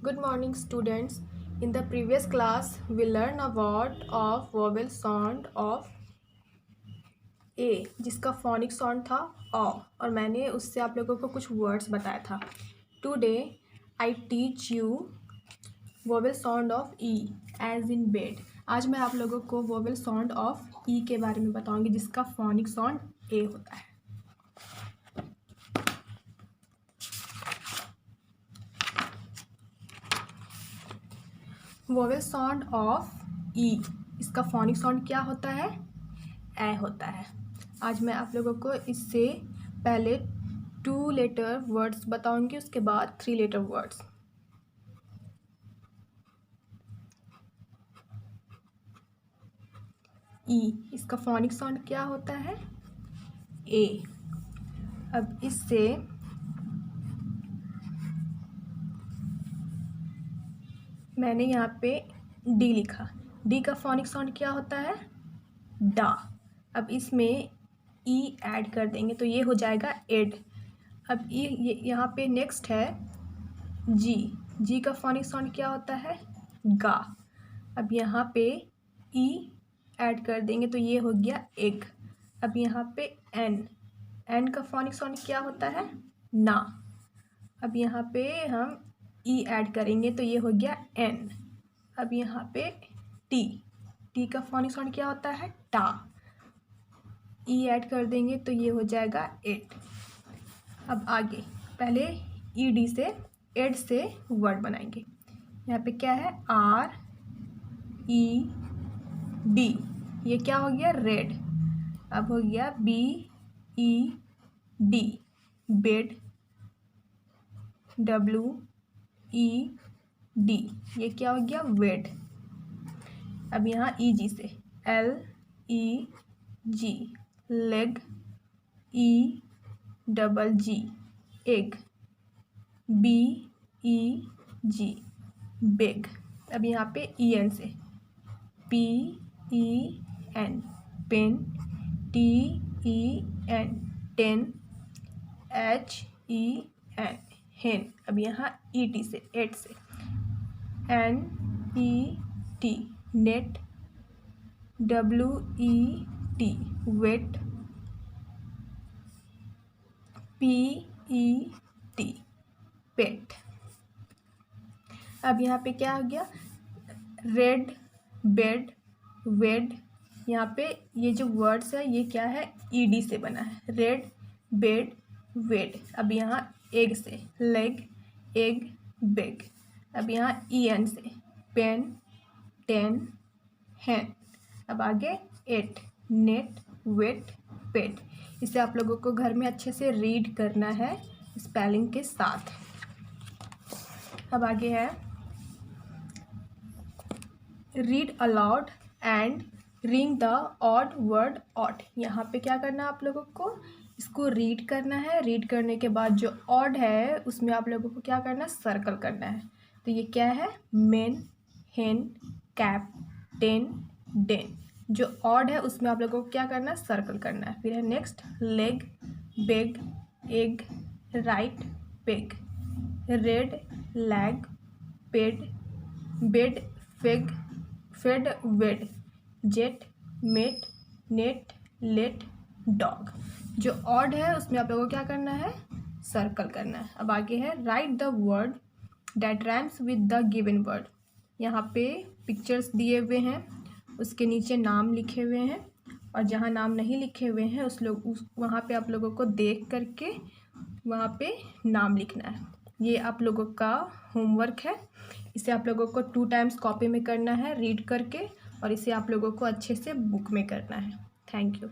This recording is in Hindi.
Good morning, students. In the previous class, we learned about of vowel sound of A, जिसका phonic sound था अ, और मैंने उससे आप लोगों को कुछ words बताया था. Today, I teach you vowel sound of E, as in bed. आज मैं आप लोगों को vowel sound of E के बारे में बताऊंगी, जिसका phonic sound A होता है. वोवेल साउंड ऑफ ई, इसका फोनिक साउंड क्या होता है? ए होता है. आज मैं आप लोगों को इससे पहले 2 लेटर वर्ड्स बताऊंगी, उसके बाद 3 लेटर वर्ड्स. ई, इसका फोनिक साउंड क्या होता है? ए. अब इससे मैंने यहाँ पे डी लिखा. डी का फोनिक साउंड क्या होता है? डा. अब इसमें ई ऐड कर देंगे तो ये हो जाएगा एड. अब ये यहाँ पे नेक्स्ट है जी. जी का फोनिक साउंड क्या होता है? गा. अब यहाँ पे ई ऐड कर देंगे तो ये हो गया एग. अब यहाँ पे एन. एन का फोनिक साउंड क्या होता है? ना. अब यहाँ पे हम ई ऐड करेंगे तो ये हो गया एन. अब यहाँ पे टी. टी का फोनिक साउंड क्या होता है? टा. ई ऐड कर देंगे तो ये हो जाएगा एट. अब आगे पहले ई डी से एड से वर्ड बनाएंगे. यहाँ पे क्या है? R E D. ये क्या हो गया? रेड. अब हो गया B E D, bed. W E D, ये क्या हो गया? वेड. अब यहाँ ई जी से L E G, leg. E double G, egg. B E G, beg. अब यहाँ पे ई एन से P E N, pen. T E N, ten. H E N, hen. अब यहाँ ई टी से एट से N E T, net. W E T, wet. P E T, pet. अब यहाँ पे क्या हो गया? Red, bed, wed. यहाँ पे ये जो वर्ड्स है ये क्या है? ई डी से बना है. रेड, बेड, वेड. अब यहाँ एग से लेग, एग, बेग. अब यहाँ ई एन से पेन, टेन, हैन. अब आगे एट, नेट, वेट, पेट. इसे आप लोगों को घर में अच्छे से रीड करना है स्पेलिंग के साथ. अब आगे है read aloud and ring the odd word out. यहाँ पे क्या करना है आप लोगों को? इसको रीड करना है. रीड करने के बाद जो ऑड है उसमें आप लोगों को क्या करना है? सर्कल करना है. तो ये क्या है? मेन, हेन, कैप, टेन, डेन. जो ऑड है उसमें आप लोगों को क्या करना है? सर्कल करना है. फिर है next leg, beg, egg, right, peg. Red, lag, ped, bed, feg, fed, wed, jet, met, net, let, dog. जो ऑड है उसमें आप लोगों को क्या करना है? सर्कल करना है. अब आगे है right the word that rhymes with the given word. यहाँ पे पिक्चर्स दिए हुए हैं, उसके नीचे नाम लिखे हुए हैं, और जहाँ नाम नहीं लिखे हुए हैं वहाँ पे आप लोगों को देख करके वहाँ पे नाम लिखना है. ये आप लोगों का होमवर्क है. इसे आप लोगों को 2 टाइम्स कॉपी में करना है रीड करके, और इसे आप लोगों को अच्छे से बुक में करना है. Thank you.